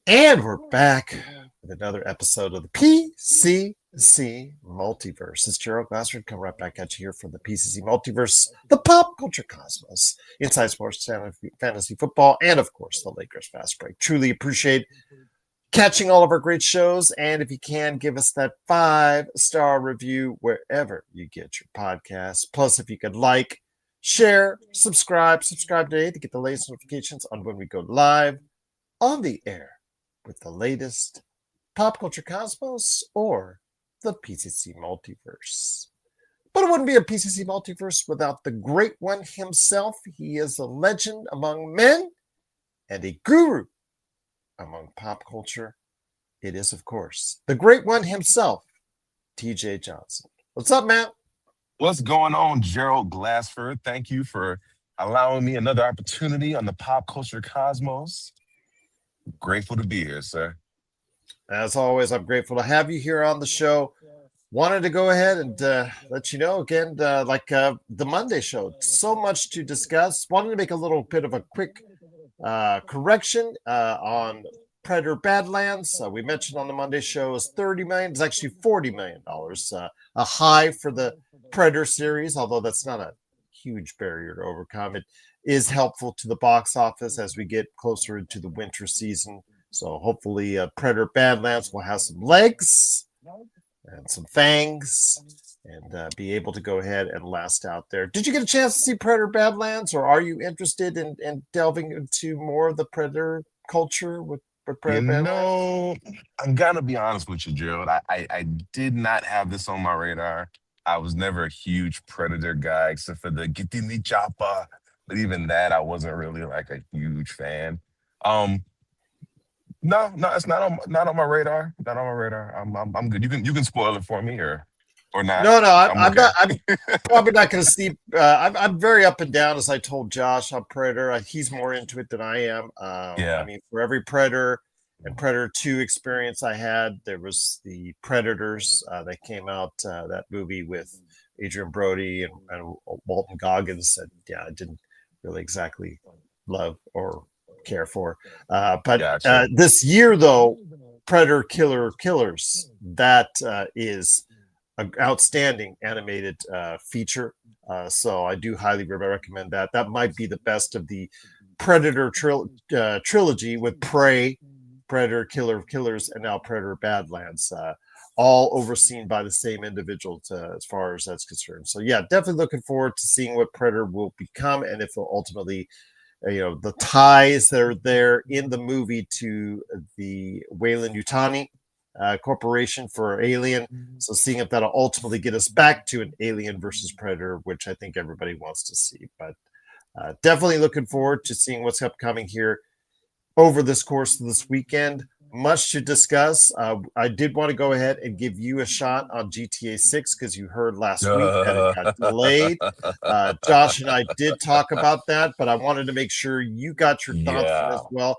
And we're back with another episode of the PCC Multiverse. It's Gerald Glassford coming right back at you here from the PCC Multiverse, the pop culture cosmos, inside sports, fantasy football, and of course the Lakers fast break. Truly appreciate catching all of our great shows. And if you can, give us that 5-star review wherever you get your podcasts. Plus, if you could like, share, subscribe today to get the latest notifications on when we go live on the air with the latest pop culture cosmos or the PCC Multiverse. But it wouldn't be a PCC Multiverse without the great one himself. He is a legend among men and a guru among pop culture. It is, of course, the great one himself, TJ Johnson. What's up, man? What's going on, Gerald Glassford? Thank you for allowing me another opportunity on the pop culture cosmos. Grateful to be here, sir. As always, I'm grateful to have you here on the show. Wanted to go ahead and let you know again, the Monday show, so much to discuss. Wanted to make a little bit of a quick correction on Predator Badlands. We mentioned on the Monday show is $30 million. It's actually $40 million, a high for the Predator series, although that's not a huge barrier to overcome. It is helpful to the box office as we get closer into the winter season. So hopefully Predator Badlands will have some legs and some fangs and be able to go ahead and last out there. Did you get a chance to see Predator Badlands, or are you interested in delving into more of the Predator culture with You Predator Badlands? know, I'm gonna be honest with you, Gerald. I did not have this on my radar. I was never a huge Predator guy, except for the Get in the Chopper. But even that, I wasn't really like a huge fan. Um, no, it's not on my radar. Not on my radar. I'm good. You can spoil it for me or not. No, I'm I'm okay. not. I'm probably not going to see. I'm very up and down, as I told Josh on Predator. He's more into it than I am. I Yeah. mean, for every Predator and Predator 2 experience I had, there was the Predators that came out, that movie with Adrian Brody and Walton Goggins. That, yeah, I didn't really exactly love or care for. But Gotcha. this year, though, Predator Killers, that is an outstanding animated feature. So I do highly recommend that. That might be the best of the Predator trilogy with Prey, Predator, Killers, and now Predator Badlands. All overseen by the same individual as far as that's concerned. So yeah, definitely looking forward to seeing what Predator will become and if it will ultimately, the ties that are there in the movie to the Weyland Yutani corporation for Alien. So seeing if that'll ultimately get us back to an Alien versus Predator, which I think everybody wants to see. But definitely looking forward to seeing what's upcoming here over this course of this weekend. Much to discuss. I did want to go ahead and give you a shot on GTA 6 because you heard last week that it got delayed. Josh and I did talk about that, but I wanted to make sure you got your thoughts on it Yeah. as well.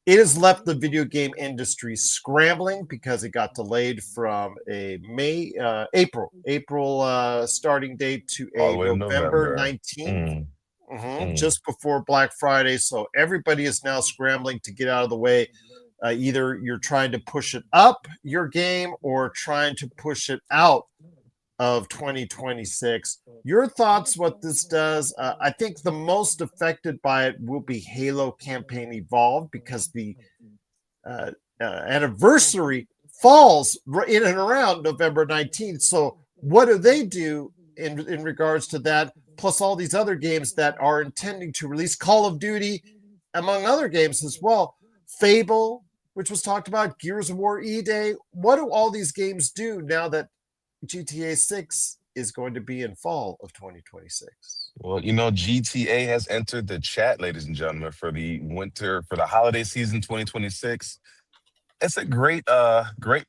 It has left the video game industry scrambling because it got delayed from a April starting date to All the a way to November November. 19th, Mm, mm. just before Black Friday. So everybody is now scrambling to get out of the way. Either you're trying to push it up your game or trying to push it out of 2026. Your thoughts, what this does? I think the most affected by it will be Halo Campaign Evolved because the uh, anniversary falls in and around November 19th. So, what do they do in regards to that? Plus, all these other games that are intending to release Call of Duty, among other games as well. Fable, which was talked about, Gears of War E Day. What do all these games do now that GTA 6 is going to be in fall of 2026? Well, GTA has entered the chat, ladies and gentlemen, for the holiday season 2026. It's a great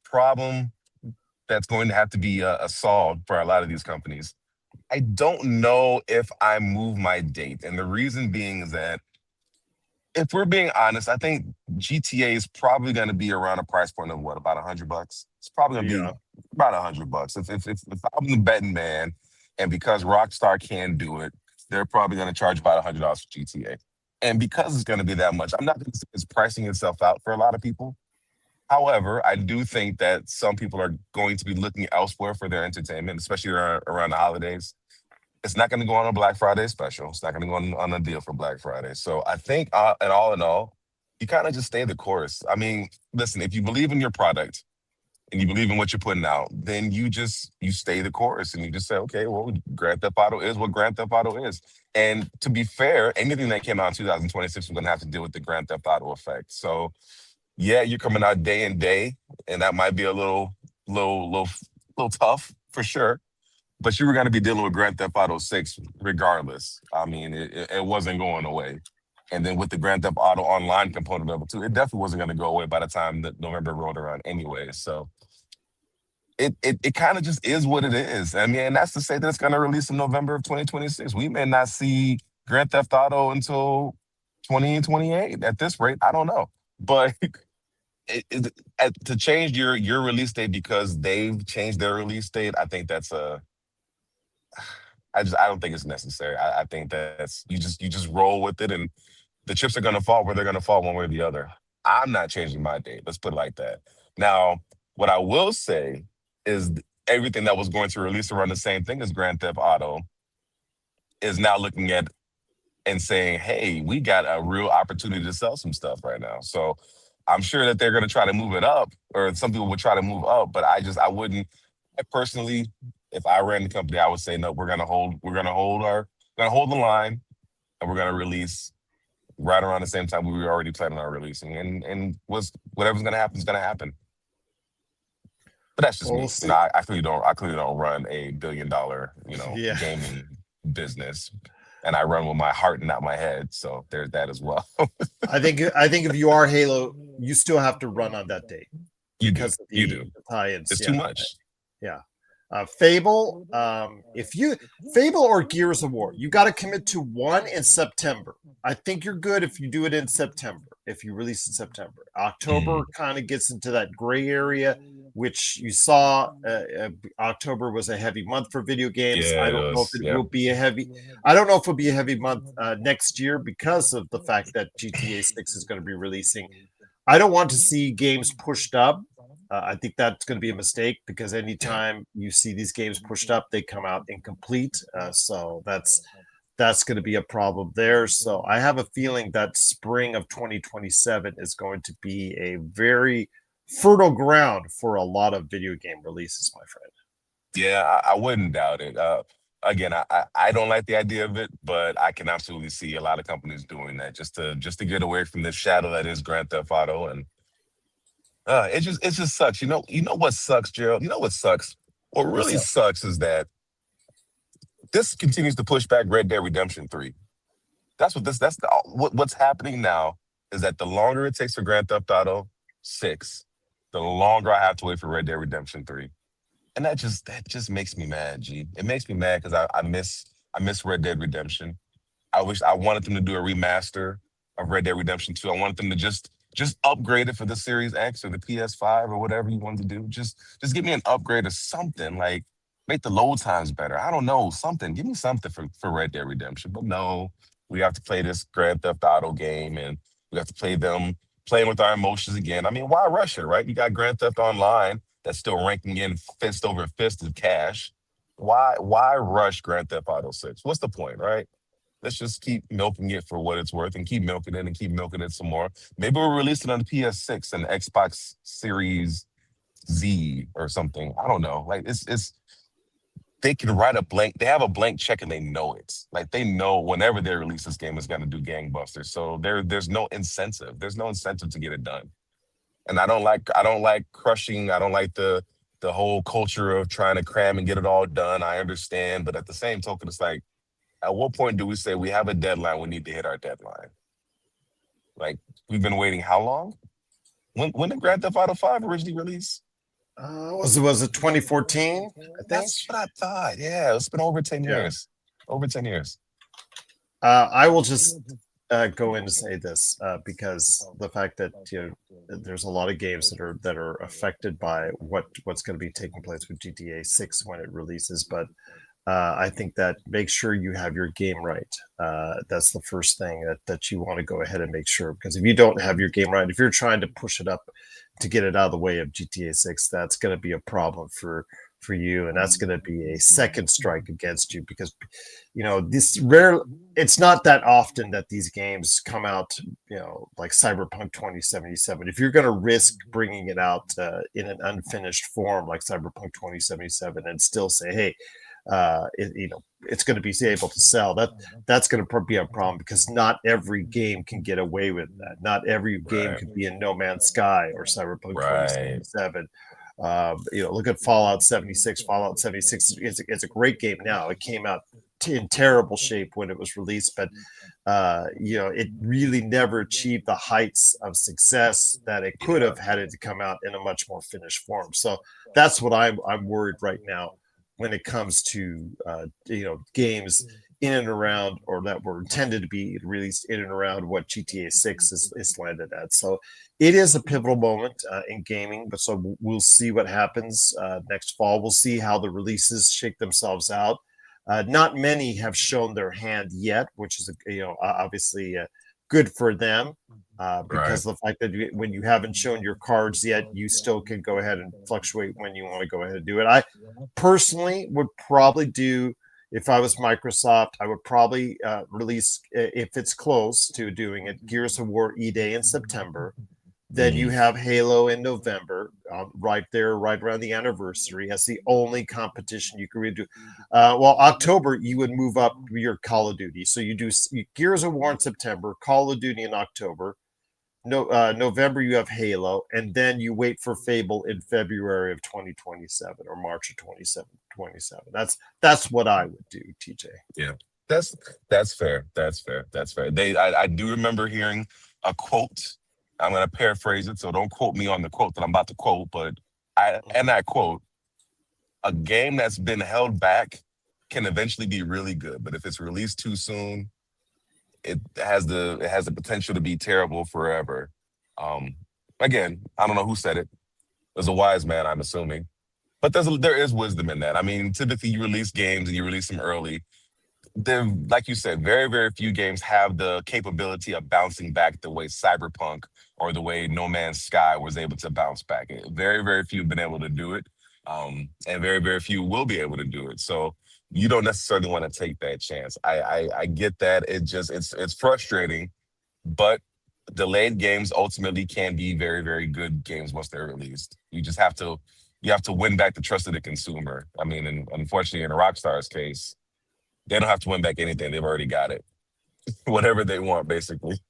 problem that's going to have to be solved for a lot of these companies. I don't know if I move my date, and the reason being is that if we're being honest, I think GTA is probably going to be around a price point of what, about $100. It's probably going to be Yeah. about $100. If I'm the betting man, and because Rockstar can do it, they're probably going to charge about $100 for GTA. And because it's going to be that much, I'm not going to say it's pricing itself out for a lot of people. However, I do think that some people are going to be looking elsewhere for their entertainment, especially around the holidays. It's not going to go on a Black Friday special. It's not going to go on a deal for Black Friday. So I think, and all in all, you kind of just stay the course. I mean, listen, if you believe in your product and you believe in what you're putting out, then you stay the course and you just say, okay, well, Grand Theft Auto is what Grand Theft Auto is. And to be fair, anything that came out in 2026 is going to have to deal with the Grand Theft Auto effect. So yeah, you're coming out day and day, and that might be a little tough for sure. But you were going to be dealing with Grand Theft Auto 6 regardless. I mean, it wasn't going away. And then with the Grand Theft Auto Online component of it too, it definitely wasn't going to go away by the time that November rolled around anyway. So it kind of just is what it is. I mean, and that's to say that it's going to release in November of 2026. We may not see Grand Theft Auto until 2028 at this rate. I don't know. But to change your release date because they've changed their release date, I think that's I don't think it's necessary. I think that's you just roll with it, and the chips are gonna fall where they're gonna fall one way or the other. I'm not changing my date. Let's put it like that. Now, what I will say is everything that was going to release around the same thing as Grand Theft Auto is now looking at and saying, hey, we got a real opportunity to sell some stuff right now. So I'm sure that they're going to try to move it up, or some people would try to move up, but I wouldn't. I personally, if I ran the company, I would say no. We're gonna hold the line, and we're gonna release right around the same time we were already planning on releasing, and whatever's gonna happen is gonna happen. But that's just Well, me. we'll You see. know, I clearly don't run a $1 billion, Yeah. gaming business, and I run with my heart and not my head. So there's that as well. I think if you are Halo, you still have to run on that date You do, because of you the do. tie-ins. It's too Yeah, much. yeah. Fable, if you Fable or Gears of War, you got to commit to one in September. I think you're good if you do it in September. If you release in September, October Mm. kind of gets into that gray area, which you saw. October was a heavy month for video games. Yeah, I it don't know if was. it Yeah. will be a heavy. I don't know if it'll be a heavy month next year because of the fact that GTA 6 is going to be releasing. I don't want to see games pushed up. I think that's going to be a mistake because Yeah. anytime you see these games pushed up, they come out incomplete. So that's going to be a problem there. So I have a feeling that spring of 2027 is going to be a very fertile ground for a lot of video game releases, my friend. Yeah, I wouldn't doubt it. Again, I don't like the idea of it, but I can absolutely see a lot of companies doing that just to get away from the shadow that is Grand Theft Auto, and it just sucks. You know what sucks, Gerald. You know what sucks. What What's really up? sucks is that this continues to push back Red Dead Redemption 3. What's happening now is that the longer it takes for Grand Theft Auto 6, the longer I have to wait for Red Dead Redemption 3. And that just makes me mad, G. It makes me mad because I miss Red Dead Redemption. I wanted them to do a remaster of Red Dead Redemption 2. I wanted them to just upgrade it for the Series X or the PS5 or whatever you wanted to do. Just give me an upgrade or something. Like make the load times better. I don't know, something. Give me something for Red Dead Redemption. But no, we have to play this Grand Theft Auto game and we have to play them playing with our emotions again. I mean, why rush it, right? You got Grand Theft Online that's still ranking in fist over fist of cash. Why rush Grand Theft Auto 6? What's the point, right? Let's just keep milking it for what it's worth and keep milking it and keep milking it some more. Maybe we'll release it on the PS6 and Xbox Series Z or something. I don't know. Like it's they can write a blank, they have a blank check and they know it. Like they know whenever they release this game is gonna do gangbusters. So there's no incentive. There's no incentive to get it done. And I don't like crushing. I don't like the whole culture of trying to cram and get it all done. I understand, but at the same token, it's like, at what point do we say we have a deadline? We need to hit our deadline. Like we've been waiting how long? When did Grand Theft Auto 5 originally release? Was it 2014? I think. That's what I thought. Yeah, it's been over 10 Yeah. years. Over 10 years. I will just go in and say this because the fact that there's a lot of games that are affected by what's going to be taking place with GTA 6 when it releases, but I think that make sure you have your game right. That's the first thing that you want to go ahead and make sure, because if you don't have your game right, if you're trying to push it up to get it out of the way of GTA 6, that's going to be a problem for you, and that's going to be a second strike against you, because this rare. It's not that often that these games come out, like Cyberpunk 2077. If you're going to risk bringing it out in an unfinished form like Cyberpunk 2077 and still say, hey, it's going to be able to sell, that's going to be a problem, because not every game can get away with that. Not every game Right. could be in No Man's Sky or Cyberpunk Right. 2077. Look at Fallout 76. Fallout 76 is a great game now. It came out in terrible shape when it was released, but it really never achieved the heights of success that it could Yeah. have had it to come out in a much more finished form. So that's what I'm worried right now when it comes to games in and around, or that were intended to be released in and around what GTA 6 is landed at. So it is a pivotal moment in gaming, but so we'll see what happens next fall. We'll see how the releases shake themselves out. Not many have shown their hand yet, which is obviously good for them, Right. because the fact that when you haven't shown your cards yet, you still can go ahead and fluctuate when you want to go ahead and do it. I personally would probably do, if I was Microsoft, I would probably release, if it's close to doing it, Gears of War E-Day in September. Then you Mm. have Halo in November, right there, right around the anniversary. That's the only competition you can really do. Well, October, you would move up your Call of Duty. So you do Gears of War in September, Call of Duty in October. No, November, you have Halo. And then you wait for Fable in February of 2027 or March of 27. That's what I would do, TJ. Yeah. That's that's fair. That's fair. That's fair. I do remember hearing a quote. I'm gonna paraphrase it, so don't quote me on the quote that I'm about to quote, but I quote, a game that's been held back can eventually be really good, but if it's released too soon, it has the potential to be terrible forever. Um, Again, I don't know who said it. There's a wise man, I'm assuming, but there is wisdom in that. I mean, typically you release games and you release them early. There, like you said, very, very few games have the capability of bouncing back the way Cyberpunk or the way No Man's Sky was able to bounce back. Very, very few have been able to do it, and very, very few will be able to do it. So you don't necessarily want to take that chance. I get that. It's frustrating, but delayed games ultimately can be very, very good games once they're released. You have to win back the trust of the consumer. I mean, and unfortunately, in Rockstar's case, they don't have to win back anything. They've already got it. Whatever they want, basically.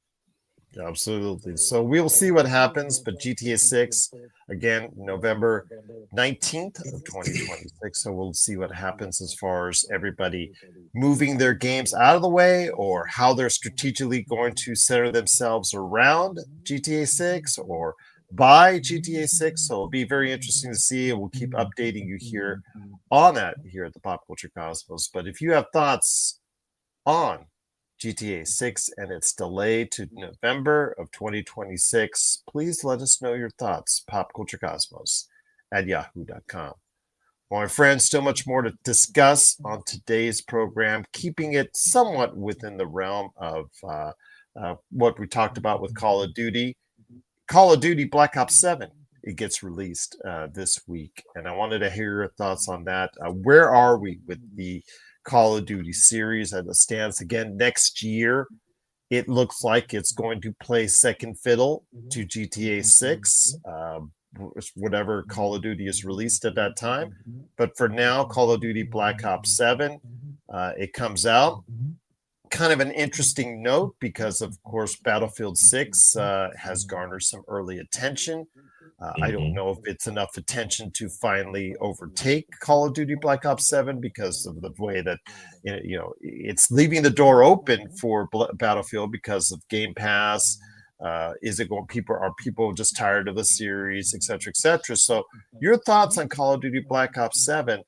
Absolutely. So we'll see what happens, but GTA 6 again, November 19th of 2026. So we'll see what happens as far as everybody moving their games out of the way, or how they're strategically going to center themselves around GTA 6 or by GTA 6. So it'll be very interesting to see, and we'll keep updating you here on that here at the Pop Culture Cosmos. But if you have thoughts on GTA 6 and its delay to November of 2026, please let us know your thoughts. Popculturecosmos at yahoo.com. Well, my friends, still much more to discuss on today's program, keeping it somewhat within the realm of what we talked about with Call of Duty. Call of Duty Black Ops 7, it gets released this week, and I wanted to hear your thoughts on that. Where are we with the Call of Duty series as it stands? Again, next year, it looks like it's going to play second fiddle to GTA 6, whatever Call of Duty is released at that time. But for now, Call of Duty Black Ops 7, it comes out. Kind of an interesting note, because, of course, Battlefield 6 has garnered some early attention. I don't Hmm. know if it's enough attention to finally overtake Call of Duty Black Ops 7, because of the way that it's leaving the door open for Battlefield because of Game Pass. Is it going? Are people just tired of the series, et cetera, et cetera? So, your thoughts on Call of Duty Black Ops 7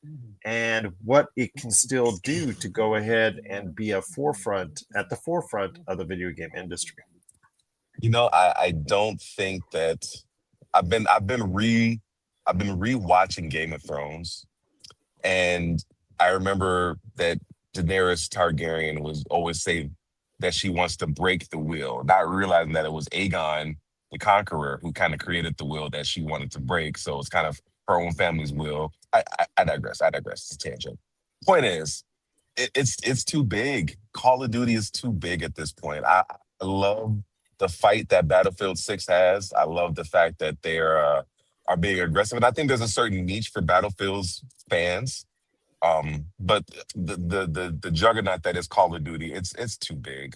and what it can still do to go ahead and be at the forefront of the video game industry. I don't think that I've been I've been rewatching Game of Thrones, and I remember that Daenerys Targaryen was always say that she wants to break the will, not realizing that it was Aegon the Conqueror who kind of created the will that she wanted to break. So it's kind of her own family's will. I digress. I digress. It's a tangent. Point is, it's too big. Call of Duty is too big at this point. I love the fight that Battlefield 6 has. I love the fact that they're are being aggressive, and I think there's a certain niche for Battlefield's fans. But the juggernaut that is Call of Duty, it's too big.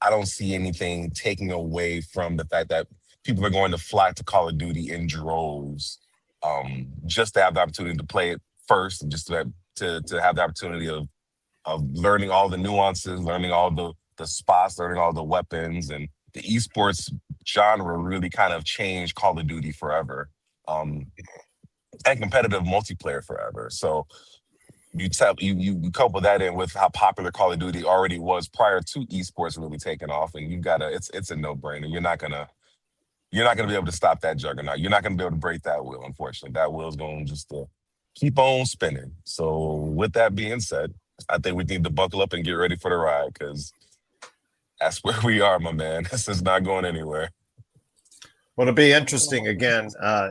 I don't see anything taking away from the fact that people are going to flock to Call of Duty in droves, just to have the opportunity to play it first, and just to have the opportunity of learning all the nuances, learning all the spots, learning all the weapons, and the esports genre really kind of changed Call of Duty forever, um, and competitive multiplayer forever. So you couple that in with how popular Call of Duty already was prior to esports really taking off, and you gotta it's a no brainer. You're not gonna be able to stop that juggernaut. You're not gonna be able to break that wheel. Unfortunately, that wheel's going just to keep on spinning. So with that being said, I think we need to buckle up and get ready for the ride because that's where we are, my man. This is not going anywhere. Well, it'll be interesting again.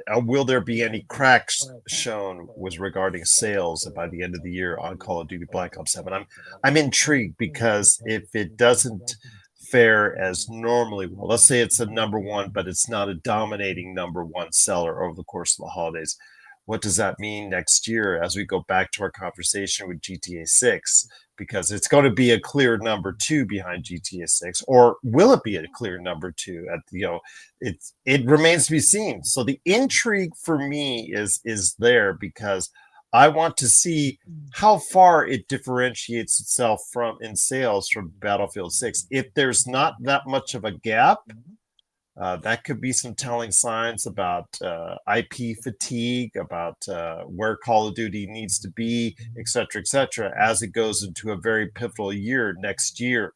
Will there be any cracks shown with regarding sales by the end of the year on Call of Duty Black Ops 7? I'm intrigued because if it doesn't fare as normally well, let's say it's a number one, but it's not a dominating number one seller over the course of the holidays. What does that mean next year as we go back to our conversation with GTA 6? Because it's going to be a clear number two behind GTA 6, or will it be a clear number two? It remains to be seen. So the intrigue for me is there because I want to see how far it differentiates itself from in sales from Battlefield 6. If there's not that much of a gap, that could be some telling signs about IP fatigue, about where Call of Duty needs to be, et cetera, as it goes into a very pivotal year next year,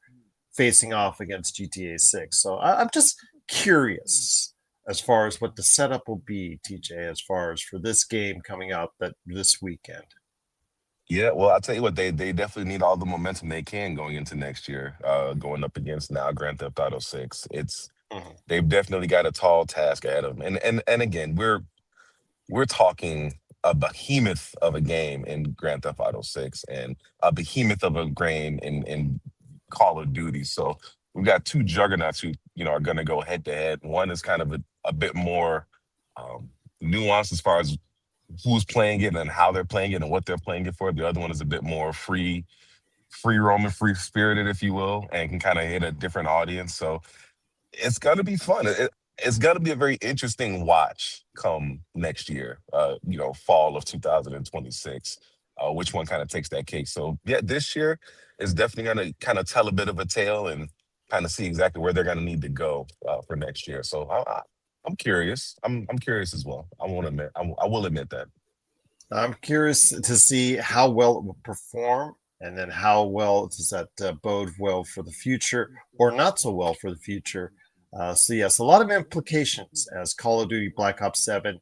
facing off against GTA 6. So I'm just curious as far as what the setup will be, TJ, as far as for this game coming out this weekend. Yeah, well, I'll tell you what, they definitely need all the momentum they can going into next year, going up against now Grand Theft Auto 6. Mhm. They've definitely got a tall task ahead of them. And again, we're talking a behemoth of a game in Grand Theft Auto 6 and a behemoth of a game in Call of Duty. So we've got two juggernauts who, are gonna go head to head. One is kind of a bit more um nuanced as far as who's playing it and how they're playing it and what they're playing it for. The other one is a bit more free roaming, free spirited, if you will, and can kind of hit a different audience. So it's gonna be fun. It's gonna be a very interesting watch come next year, fall of 2026. Which one kind of takes that cake? So yeah, this year is definitely gonna kind of tell a bit of a tale and kind of see exactly where they're gonna need to go for next year. So I'm curious. I'm curious as well. I will admit that. I'm curious to see how well it will perform, and then how well does that bode well for the future, or not so well for the future. So yes, a lot of implications as Call of Duty Black Ops 7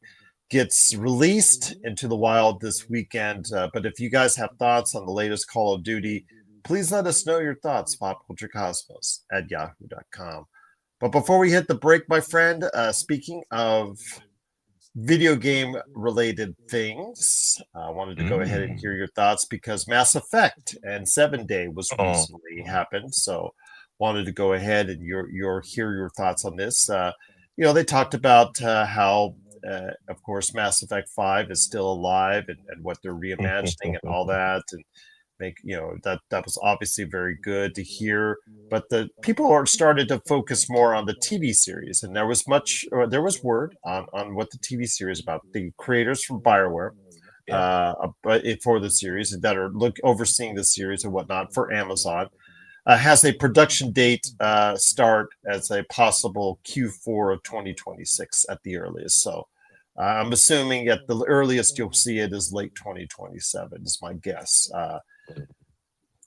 gets released into the wild this weekend. But if you guys have thoughts on the latest Call of Duty, please let us know your thoughts, popculturecosmos at yahoo.com. But before we hit the break, my friend, speaking of video game related things, I wanted to go ahead and Mm. hear your thoughts because Mass Effect and 7 Day was Oh, recently happened. So wanted to go ahead and hear your thoughts on this. They talked about how of course Mass Effect 5 is still alive, and what they're reimagining and all that, and make that was obviously very good to hear. But the people are started to focus more on the TV series, and there was word on what the TV series about. The creators from BioWare yeah. for the series that are overseeing the series and whatnot for Amazon, has a production date start as a possible Q4 of 2026 at the earliest. So I'm assuming at the earliest you'll see it is late 2027 is my guess.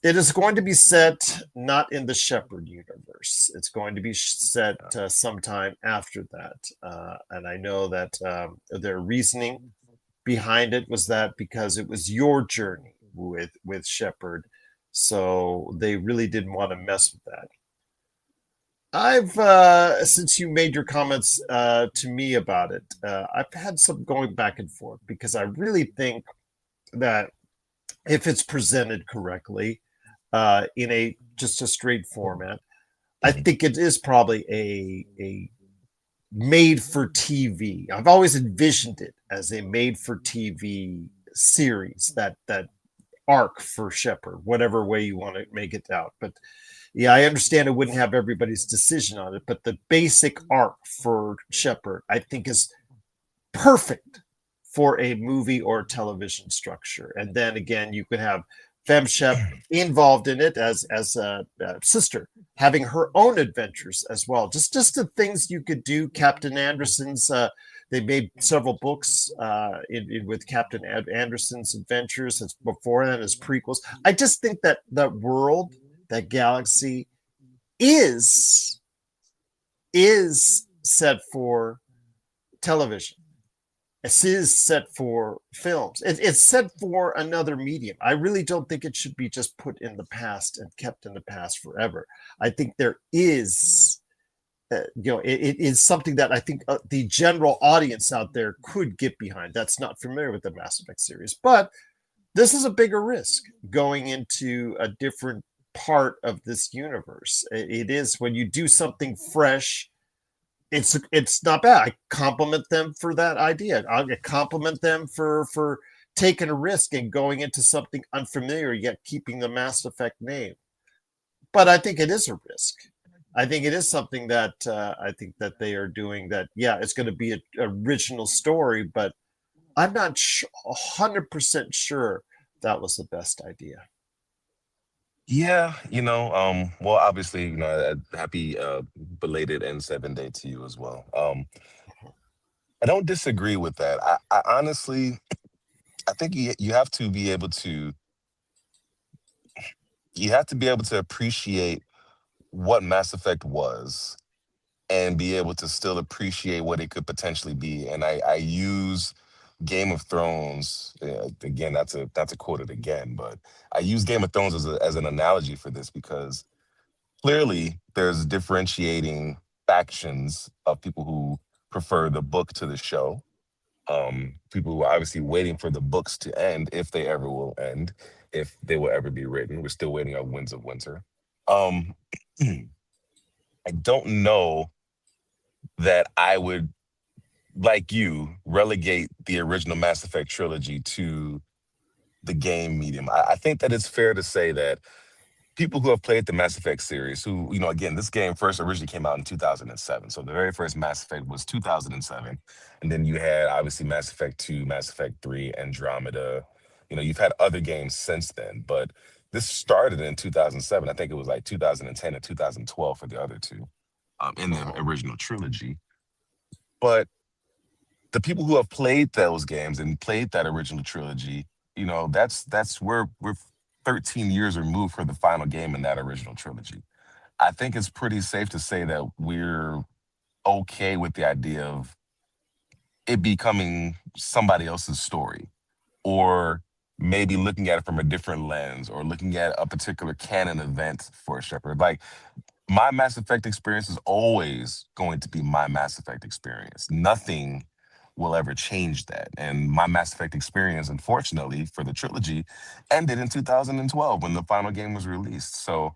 It is going to be set not in the Shepherd universe. It's going to be set sometime after that. And I know that their reasoning behind it was that because it was your journey with Shepard, so they really didn't want to mess with that. I've since you made your comments to me about it, I've had some going back and forth because I really think that if it's presented correctly in a just a straight format, I Mhm. think it is probably a made for TV. I've always envisioned it as a made for TV series, that arc for Shepard, whatever way you want to make it out. But yeah, I understand it wouldn't have everybody's decision on it, but the basic arc for Shepard, I think, is perfect for a movie or television structure. And then again, you could have FemShep involved in it as a sister, having her own adventures as well. Just the things you could do. Captain Anderson's. They made several books with Captain Anderson's adventures as before then as prequels. I just think that that world, that galaxy, is set for television. It is set for films. It's set for another medium. I really don't think it should be just put in the past and kept in the past forever. I think there is, it is something that I think the general audience out there could get behind. That's not familiar with the Mass Effect series, but this is a bigger risk going into a different part of this universe. It is when you do something fresh, it's not bad. I compliment them for that idea. I compliment them for taking a risk and going into something unfamiliar yet keeping the Mass Effect name. But I think it is a risk. I think it is something that I think that they are doing. That yeah, it's going to be an original story, but I'm not 100% sure that was the best idea. Yeah, well, obviously, happy belated N7 day to you as well. I don't disagree with that. I honestly, I think you have to be able to appreciate what Mass Effect was and be able to still appreciate what it could potentially be. And I use Game of Thrones again. Not to quote it again, but I use Game of Thrones as an analogy for this because clearly there's differentiating factions of people who prefer the book to the show. People who are obviously waiting for the books to end, if they ever will end, if they will ever be written. We're still waiting on Winds of Winter. Um, I don't know that I would, like you, relegate the original Mass Effect trilogy to the game medium. I think that it's fair to say that people who have played the Mass Effect series, who, again, this game first originally came out in 2007. So the very first Mass Effect was 2007. And then you had obviously Mass Effect 2, Mass Effect 3, Andromeda. You've had other games since then, but this started in 2007. I think it was like 2010 and 2012 for the other two in the Uh-huh. original trilogy. But the people who have played those games and played that original trilogy, that's we're 13 years removed for the final game in that original trilogy. I think it's pretty safe to say that we're okay with the idea of it becoming somebody else's story, or maybe looking at it from a different lens, or looking at a particular canon event for Shepard. Like, my Mass Effect experience is always going to be my Mass Effect experience. Nothing will ever change that. And my Mass Effect experience, unfortunately, for the trilogy, ended in 2012 when the final game was released. So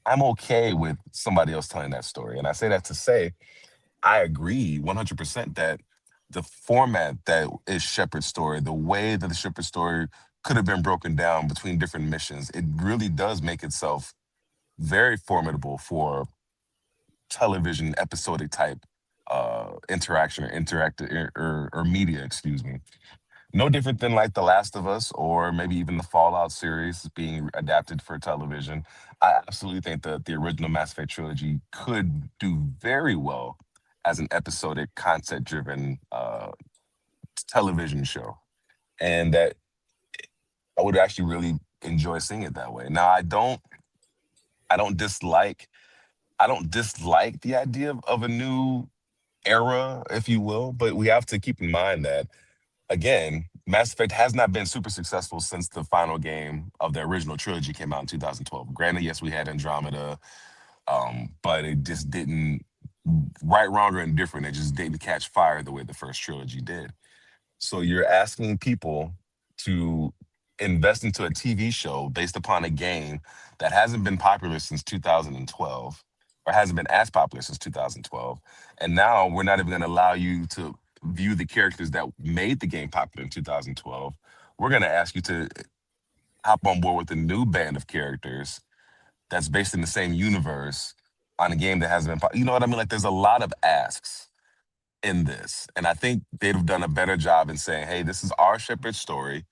I'm okay with somebody else telling that story. And I say that to say, I agree 100% that the format that is Shepard's story, the way that the Shepard story could have been broken down between different missions, it really does make itself very formidable for television episodic type interaction or interactive or media, excuse me. No different than like The Last of Us or maybe even the Fallout series being adapted for television. I absolutely think that the original Mass Effect trilogy could do very well as an episodic, concept-driven television show, and that I would actually really enjoy seeing it that way. Now, I don't dislike, I don't dislike the idea of a new era, if you will, but we have to keep in mind that again, Mass Effect has not been super successful since the final game of the original trilogy came out in 2012. Granted, yes, we had Andromeda, but it just didn't, right, wrong, or indifferent, it just didn't catch fire the way the first trilogy did. So you're asking people to invest into a TV show based upon a game that hasn't been popular since 2012, or hasn't been as popular since 2012. And now we're not even going to allow you to view the characters that made the game popular in 2012. We're going to ask you to hop on board with a new band of characters that's based in the same universe on a game that hasn't been you know what I mean? Like, there's a lot of asks in this. And I think they'd have done a better job in saying, hey, this is our Shepard story.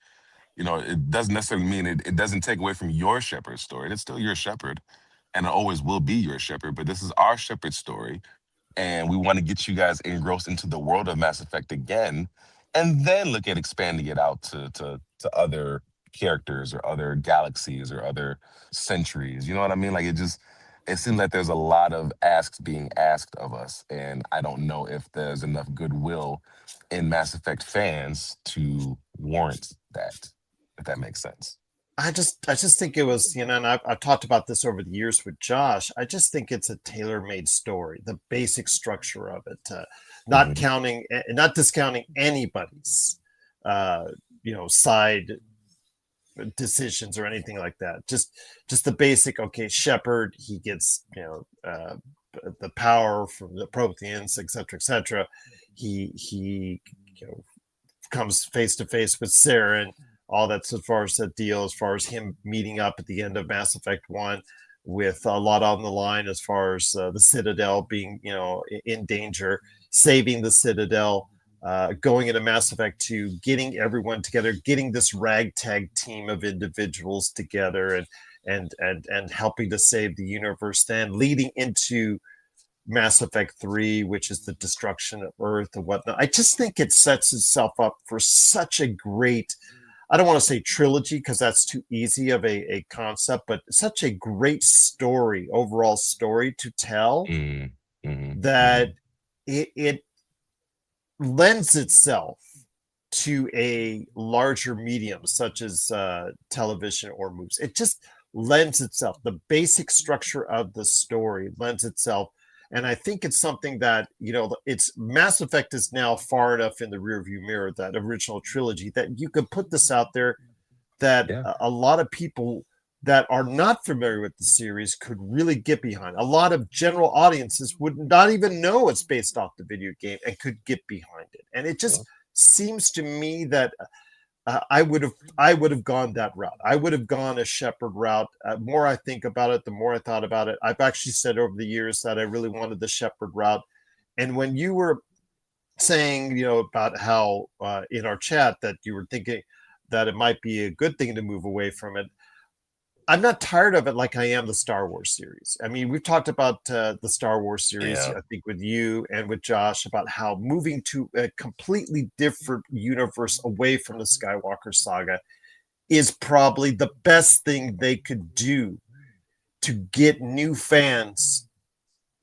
You know, it doesn't necessarily mean it doesn't take away from your Shepard story. It's still your Shepard, and it always will be your Shepard, but this is our Shepard story. And we want to get you guys engrossed into the world of Mass Effect again, and then look at expanding it out to other characters or other galaxies or other centuries. You know what I mean? Like, it seems like there's a lot of asks being asked of us, and I don't know if there's enough goodwill in Mass Effect fans to warrant that, if that makes sense. I just think it was, and I've talked about this over the years with Josh. I just think it's a tailor-made story, the basic structure of it, not Mhm. counting, not discounting anybody's, side decisions or anything like that. Just the basic. Okay, Shepard, he gets, the power from the Protheans, etc., etc. He comes face to face with Saren. All that's as far as that deal, as far as him meeting up at the end of Mass Effect 1 with a lot on the line, as far as the Citadel being, in danger, saving the Citadel, going into Mass Effect 2, getting everyone together, getting this ragtag team of individuals together, and helping to save the universe, then leading into Mass Effect 3, which is the destruction of Earth and whatnot. I just think it sets itself up for such a great, I don't want to say trilogy because that's too easy of a concept, but such a great story, overall story to tell, Mhm. Mhm. that Mhm. it lends itself to a larger medium such as television or movies. It just lends itself. The basic structure of the story lends itself. And I think it's something that, it's Mass Effect is now far enough in the rearview mirror, that original trilogy, that you could put this out there that Yeah. a lot of people that are not familiar with the series could really get behind. A lot of general audiences would not even know it's based off the video game and could get behind it. And it Yeah. just seems to me that I would have gone that route. I would have gone a Shepherd route. More I think about it, the more I thought about it. I've actually said over the years that I really wanted the Shepherd route. And when you were saying, about how in our chat that you were thinking that it might be a good thing to move away from it, I'm not tired of it like I am the Star Wars series. I mean, we've talked about the Star Wars series, Yeah. I think, with you and with Josh, about how moving to a completely different universe away from the Skywalker saga is probably the best thing they could do to get new fans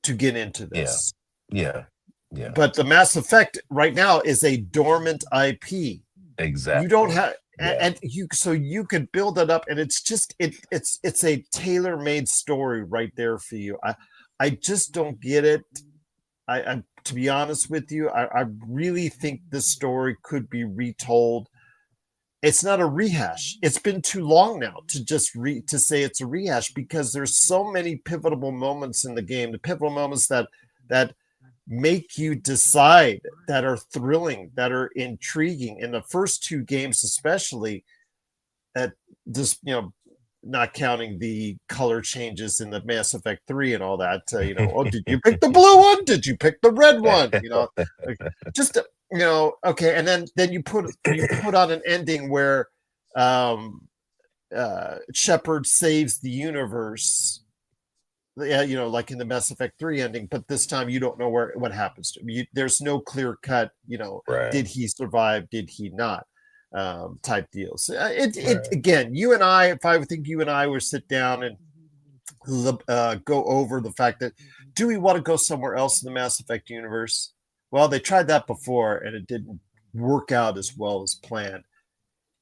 to get into Yeah. this. Yeah. Yeah. But the Mass Effect right now is a dormant IP. You don't Exactly. have, Yeah. and you could build it up, and it's just it's a tailor-made story right there for you. I just don't get it. I to be honest with you, I really think this story could be retold. It's not a rehash. It's been too long now to just to say it's a rehash, because there's so many pivotal moments in the game, the pivotal moments that make you decide, that are thrilling, that are intriguing in the first two games, especially at this, not counting the color changes in the Mass Effect 3 and all that. Oh, did you pick the blue one? Did you pick the red one? Like, just okay. And then you put on an ending where um Shepard saves the universe. Yeah, like in the Mass Effect 3 ending, but this time you don't know what happens to him. There's no clear cut, Right. did he survive? Did he not? Type deals. It Right. again, if I would think you and I would sit down and go over the fact that, do we want to go somewhere else in the Mass Effect universe? Well, they tried that before and it didn't work out as well as planned.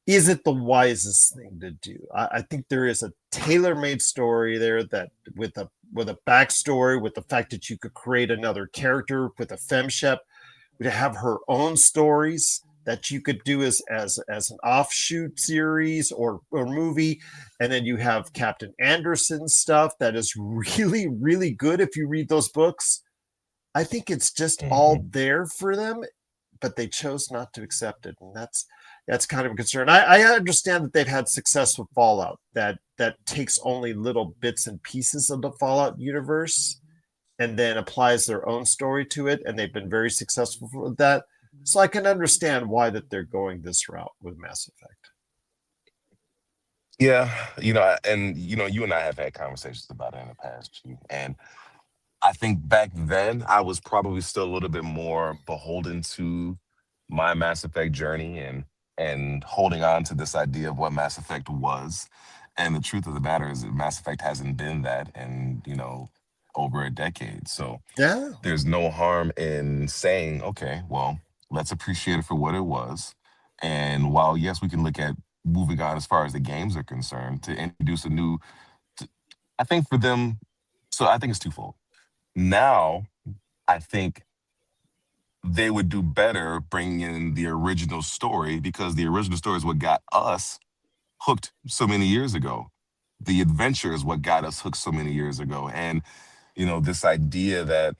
is it the wisest thing to do? I think there is a tailor-made story there that with a backstory, with the fact that you could create another character with a femshep, to have her own stories that you could do as an offshoot series or movie, and then you have Captain Anderson stuff that is really really good if you read those books. I think it's just all Mhm. there for them, but they chose not to accept it, and that's kind of a concern. I understand that they've had success with Fallout that takes only little bits and pieces of the Fallout universe and then applies their own story to it, and they've been very successful with that. So I can understand why that they're going this route with Mass Effect. Yeah, and you and I have had conversations about it in the past, Chief, and I think back then I was probably still a little bit more beholden to my Mass Effect journey and holding on to this idea of what Mass Effect was. And the truth of the matter is that Mass Effect hasn't been that in, over a decade. So Yeah, there's no harm in saying, okay, well, let's appreciate it for what it was. And while yes, we can look at moving on as far as the games are concerned to introduce a new I think for them, so I think it's twofold. Now, I think they would do better bringing in the original story because the original story is what got us hooked so many years ago. The adventure is what got us hooked so many years ago, and this idea that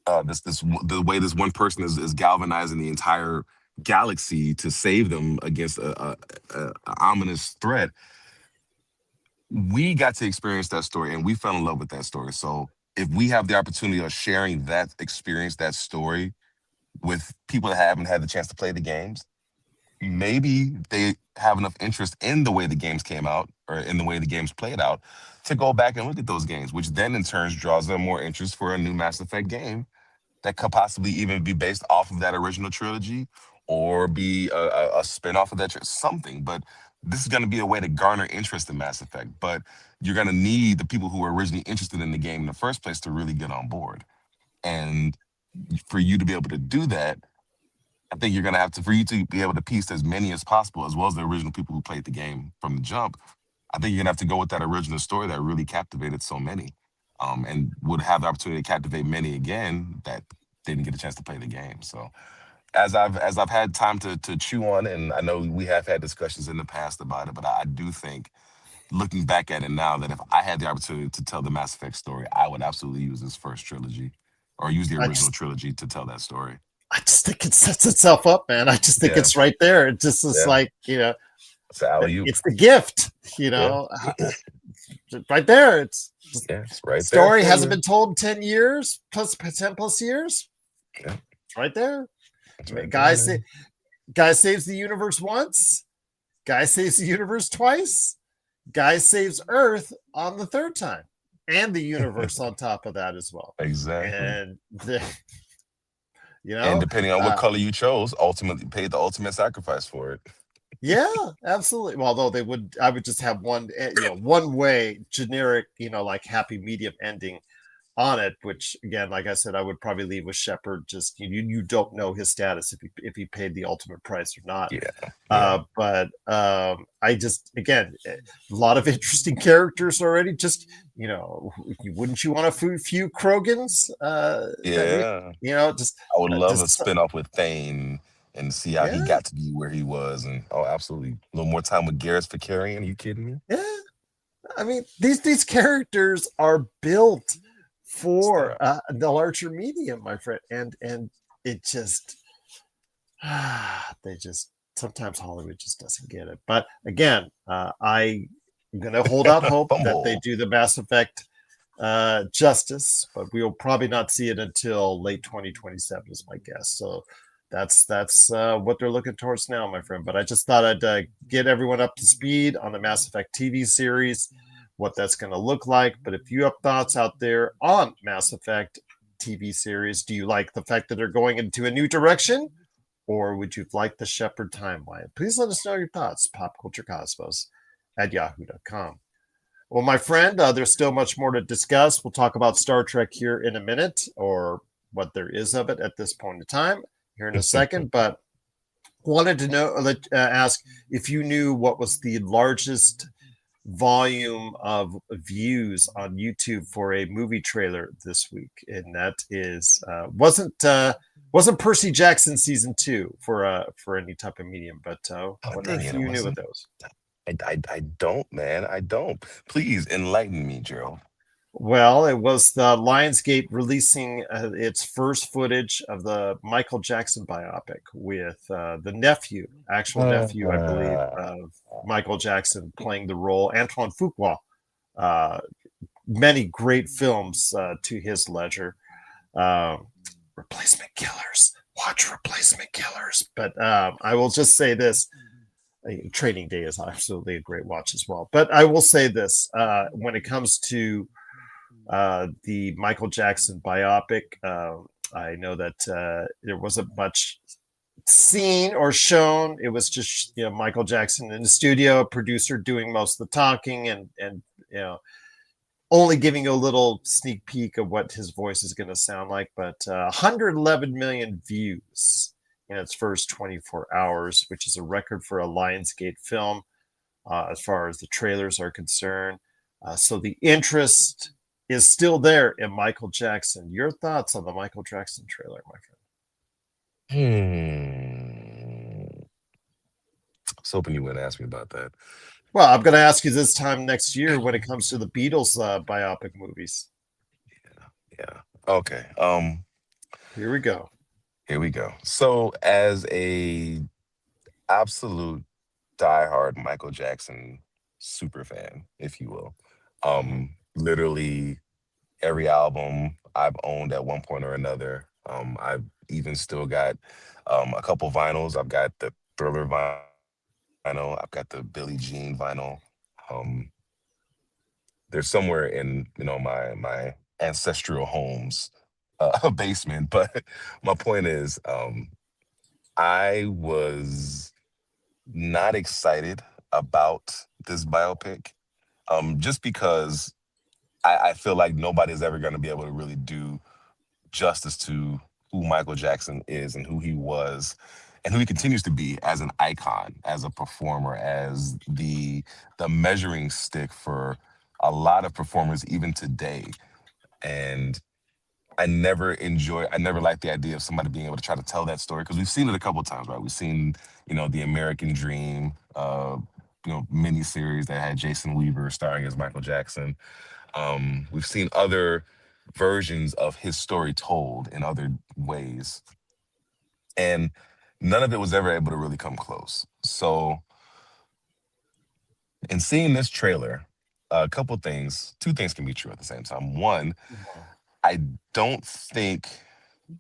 the way this one person is galvanizing the entire galaxy to save them against a ominous threat. We got to experience that story, and we fell in love with that story. So if we have the opportunity of sharing that experience, that story with people that haven't had the chance to play the games, maybe they have enough interest in the way the games came out or in the way the games played out to go back and look at those games, which then in turn draws them more interest for a new Mass Effect game that could possibly even be based off of that original trilogy or be a spin-off of that something. But this is going to be a way to garner interest in Mass Effect. But you're going to need the people who were originally interested in the game in the first place to really get on board. And for you to be able to do that, I think you're going to have to, for you to be able to piece as many as possible, as well as the original people who played the game from the jump, I think you're going to have to go with that original story that really captivated so many, and would have the opportunity to captivate many again that didn't get a chance to play the game. So as I've had time to chew on it, and I know we have had discussions in the past about it, but I do think looking back at it now that if I had the opportunity to tell the Mass Effect story, I would absolutely use this first trilogy or use the I original just trilogy to tell that story. I just think it sets itself up, man. I just think Yeah, it's right there. It just is yeah. like, It's an alley oop. it's the gift, Yeah, right there. It's just, yeah. It's right there story for hasn't you. been told in 10 years plus 10 plus years. Yeah, It's right there. it's right there, Guy man. guy saves the universe once. Guy saves the universe twice. Guy saves Earth on the third time, and the universe on top of that as well. Exactly. And the, you And know, depending on what uh, color you chose, ultimately paid the ultimate sacrifice for it. yeah, absolutely. Well, although I would just have one, one way generic, like happy medium ending on it, which again, like I said, I would probably leave with Shepard. Just you don't know his status if he paid the ultimate price or not. Yeah, yeah, But I just again a lot of interesting characters already. Just wouldn't you want a few Krogans that we yeah. just I would love a just spin-off with Thane and see how he yeah, got to be where he was. And oh, absolutely. A little more time with Garrus Vakarian. Are you kidding me? yeah. I mean these characters are built for Stuff. the larger medium, my friend, and it just they just sometimes Hollywood just doesn't get it. But again, I'm going to hold out hope that they Fumble. do the Mass Effect justice, but we'll probably not see it until late 2027 is my guess. So that's what they're looking towards now, my friend. But I just thought I'd get everyone up to speed on the Mass Effect TV series, what that's going to look like. But if you have thoughts out there on Mass Effect TV series, do you like the fact that they're going into a new direction? Or would you like the Shepherd timeline? Please let us know your thoughts. Popculturecosmos at yahoo.com. Well, my friend, there's still much more to discuss. We'll talk about Star Trek here in a minute, or what there is of it at this point in time, here in a second. But Wanted to know, ask if you knew what was the largest volume of views on YouTube for a movie trailer this week, and that is wasn't Percy Jackson season two for any type of medium, but Oh, wonder dang if it! It you knew what wasn't. those. I don't, man. I don't. Please enlighten me, Gerald. Well, it was the Lionsgate releasing its first footage of the Michael Jackson biopic with the nephew, actual nephew, I believe, Uh, of Michael Jackson playing the role, Antoine Fuqua. Uh, Many great films to his ledger. Um, Replacement Killers. Watch Replacement Killers. But I will just say this. Training Day is absolutely a great watch as well. But I will say this when it comes to the Michael Jackson biopic, I know that there wasn't much seen or shown. It was just Michael Jackson in the studio, a producer doing most of the talking, and you know only giving you a little sneak peek of what his voice is going to sound like. But 111 million views in its first 24 hours, which is a record for a Lionsgate film as far as the trailers are concerned. So the interest is still there in Michael Jackson. Your thoughts on the Michael Jackson trailer, my friend? hmm. I was hoping you wouldn't ask me about that. Well, I'm going to ask you this time next year when it comes to the Beatles biopic movies. Yeah. Okay. Here we go. Here we go. So, as a absolute diehard Michael Jackson super fan, if you will, Mhm. literally every album I've owned at one point or another. I've even still got a couple vinyls. I've got the Thriller vinyl. I've got the Billie Jean vinyl. Um, they're somewhere in my ancestral home's basement. But my point is, I was not excited about this biopic, just because I feel like nobody's ever going to be able to really do justice to who Michael Jackson is and who he was and who he continues to be as an icon, as a performer, as the measuring stick for a lot of performers even today. And I never liked the idea of somebody being able to try to tell that story, because we've seen it a couple of times, right? We've seen, the American Dream, miniseries that had Jason Weaver starring as Michael Jackson. We've seen other versions of his story told in other ways, and none of it was ever able to really come close. So, in seeing this trailer, a couple things, two things can be true at the same time. One, I don't think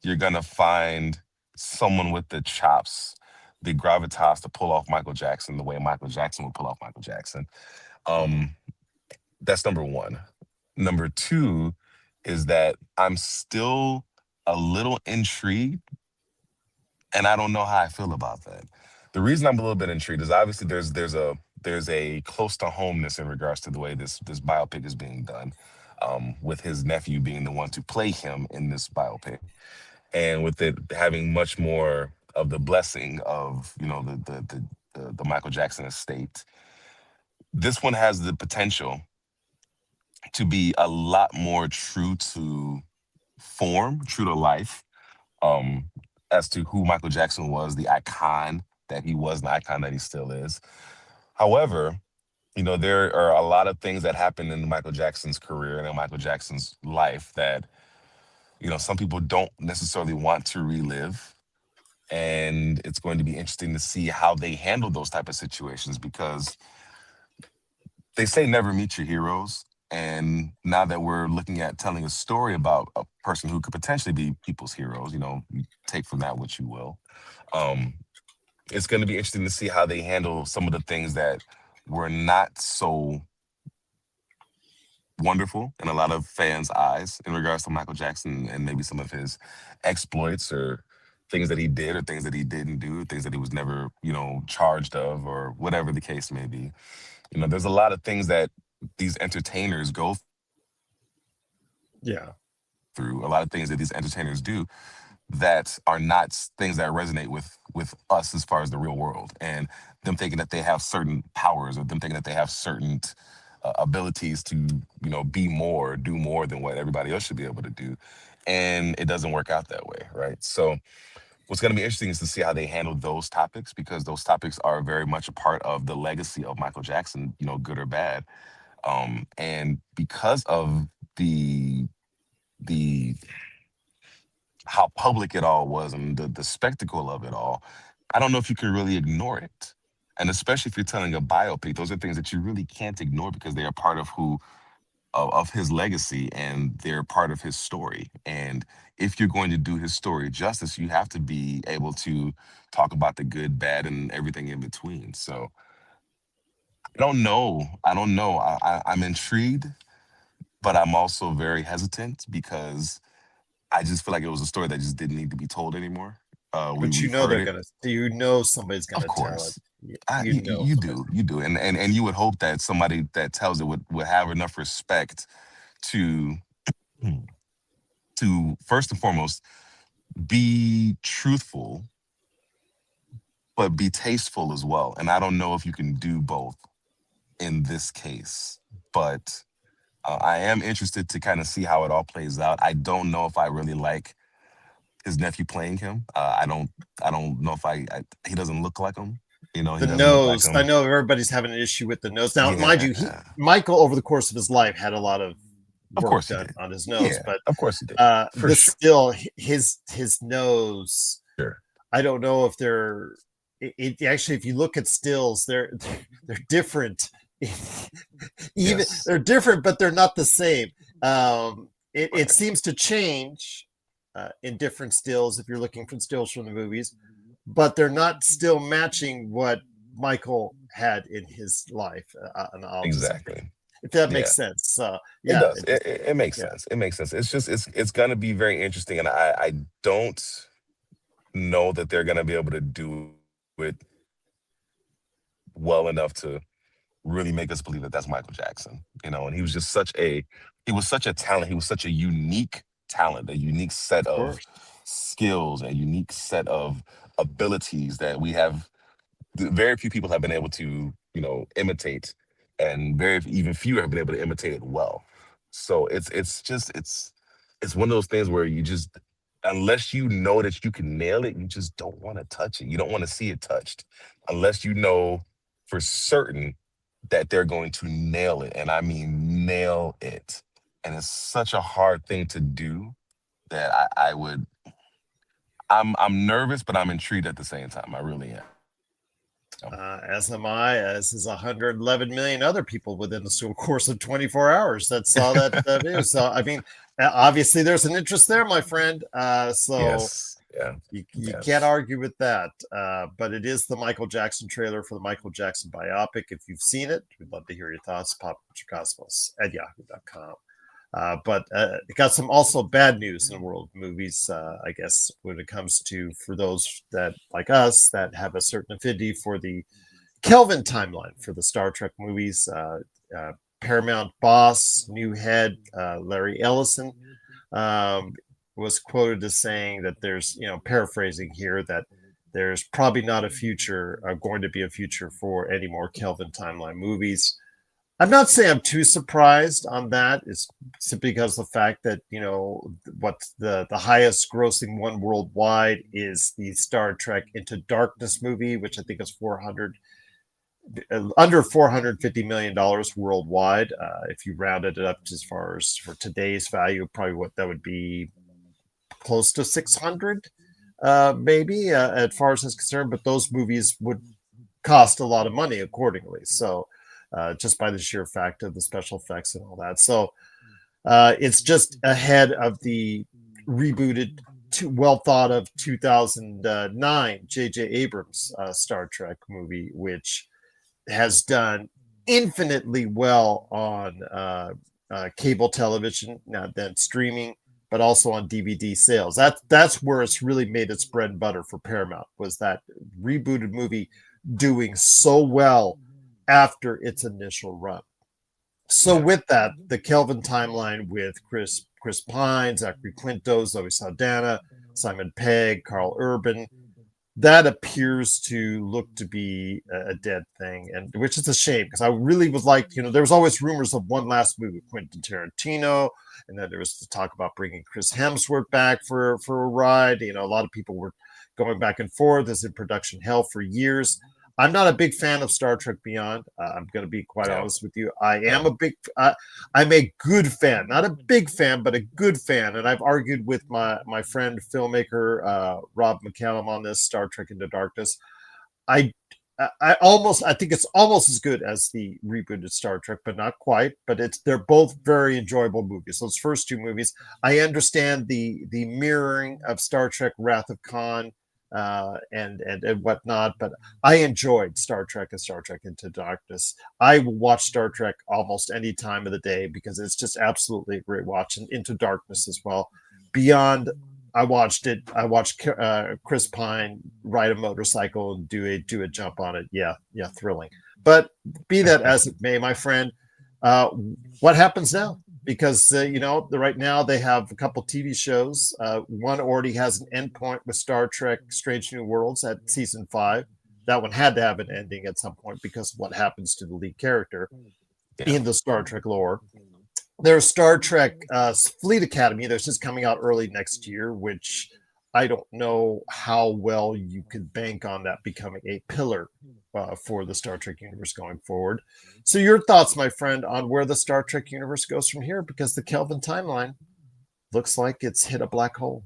you're gonna find someone with the chops, the gravitas to pull off Michael Jackson the way Michael Jackson would pull off Michael Jackson. Mhm. Um, that's number one. Number two is that I'm still a little intrigued, and I don't know how I feel about that. The reason I'm a little bit intrigued is obviously there's a close to homeness in regards to the way this biopic is being done, with his nephew being the one to play him in this biopic, and with it having much more of the blessing of the Michael Jackson estate. This one has the potential to be a lot more true to form, true to life, um, as to who Michael Jackson was, the icon that he was, and the icon that he still is. However, there are a lot of things that happened in Michael Jackson's career and in Michael Jackson's life that, some people don't necessarily want to relive. And it's going to be interesting to see how they handle those type of situations, because they say never meet your heroes. And now that we're looking at telling a story about a person who could potentially be people's heroes, you take from that what you will. Um, it's going to be interesting to see how they handle some of the things that were not so wonderful in a lot of fans' eyes in regards to Michael Jackson and maybe some of his exploits, or things that he did or things that he didn't do, things that he was never, charged of, or whatever the case may be. There's a lot of things that these entertainers go Yeah. through, a lot of things that these entertainers do that are not things that resonate with with us as far as the real world, and them thinking that they have certain powers, or them thinking that they have certain abilities to, be more, do more than what everybody else should be able to do, and it doesn't work out that way, right? So what's going to be interesting is to see how they handle those topics, because those topics are very much a part of the legacy of Michael Jackson, good or bad. And because of the how public it all was, and the spectacle of it all, I don't know if you can really ignore it. And especially if you're telling a biopic, those are things that you really can't ignore, because they are part of of his legacy, and they're part of his story. And if you're going to do his story justice, you have to be able to talk about the good, bad, and everything in between. So I don't know. I don't know. I'm intrigued, but I'm also very hesitant, because I just feel like it was a story that just didn't need to be told anymore. But We've heard it, somebody's of gonna tell it. course. You Somebody's do, and you would hope that somebody that tells it would have enough respect to to first and foremost be truthful, but be tasteful as well. And I don't know if you can do both in this case, but I am interested to kind of see how it all plays out. I don't know if I really like his nephew playing him. I don't know if he doesn't look like him. He the doesn't look like nose. I him. know everybody's having an issue with the nose. Now, mind you, Yeah, Michael over the course of his life had a lot of of work course he done did. on his nose, Yeah, but of course he did. For this sure. still his nose. I don't know if they're actually, if you look at stills, they're different. Even Yes. they're different, but they're not the same. It seems to change in different stills if you're looking for stills from the movies, but they're not still matching what Michael had in his life. And I'll just, Exactly. if that Yeah. makes sense. So It yeah, does. It makes yeah, sense. It makes sense. It's just it's gonna be very interesting, and I don't know that they're gonna be able to do it well enough to really make us believe that that's Michael Jackson. And he was such a talent. He was such a unique talent, a unique set of of course. skills, a unique set of abilities that we have very few people have been able to, imitate, and very even fewer have been able to imitate it well. So it's one of those things where you just, unless you know that you can nail it, you just don't want to touch it. You don't want to see it touched, unless you know for certain that they're going to nail it, and I mean nail it. And it's such a hard thing to do that I would. I'm nervous, but I'm intrigued at the same time. I really am. As am I, as is 111 million other people within the course of 24 hours that saw that video. So, I mean, obviously there's an interest there, my friend. So Yes. Yeah. you can't Yes. argue with that. But it is the Michael Jackson trailer for the Michael Jackson biopic. If you've seen it, we'd love to hear your thoughts. popculturecosmos@yahoo.com. But it got some also bad news in the world of movies, I guess, when it comes to, for those that like us that have a certain affinity for the Kelvin timeline for the Star Trek movies. Paramount boss, new head, Larry Ellison, um, was quoted as saying that there's, paraphrasing here, that there's probably not a future, going to be a future for any more Kelvin timeline movies. I'm not saying I'm too surprised on that. It's simply because of the fact that, what the highest grossing one worldwide is the Star Trek Into Darkness movie, which I think is under $450 million worldwide. If you rounded it up to, as far as for today's value, probably what that would be, close to 600, maybe, as far as it's concerned. But those movies would cost a lot of money accordingly. So just by the sheer fact of the special effects and all that. So it's just ahead of the rebooted, well thought of 2009 J.J. Abrams Star Trek movie, which has done infinitely well on cable television, now then streaming, but also on DVD sales. That's where it's really made its bread and butter for Paramount, was that rebooted movie doing so well after its initial run. So Yeah. with that, the Kelvin timeline with Chris Pine, Zachary Quinto, Zoe Saldana, Simon Pegg, Carl Urban, that appears to look to be a dead thing, and which is a shame because I really was like, there was always rumors of one last movie with Quentin Tarantino, and then there was the talk about bringing Chris Hemsworth back for a ride. A lot of people were going back and forth. This in production hell for years. I'm not a big fan of Star Trek Beyond. I'm going to be quite Yeah, honest with you. I yeah, am I'm a good fan, not a big fan, but a good fan. And I've argued with my friend filmmaker Rob McCallum on this Star Trek Into Darkness. I I think it's almost as good as the rebooted Star Trek, but not quite. But they're both very enjoyable movies. Those first two movies, I understand the mirroring of Star Trek Wrath of Khan and whatnot, but I enjoyed Star Trek and Star Trek Into Darkness. I will watch Star Trek almost any time of the day because it's just absolutely a great watch, and Into Darkness as well. Beyond, I watched it. I watched Chris Pine ride a motorcycle and do a jump on it. Yeah, yeah, thrilling. But be that as it may, my friend, uh, what happens now? Because right now they have a couple TV shows. One already has an endpoint with Star Trek: Strange New Worlds at season 5. That one had to have an ending at some point because of what happens to the lead character yeah. in the Star Trek lore. There's Star Trek Fleet Academy that's just coming out early next year, which I don't know how well you could bank on that becoming a pillar for the Star Trek universe going forward. So, your thoughts, my friend, on where the Star Trek universe goes from here? Because the Kelvin timeline looks like it's hit a black hole.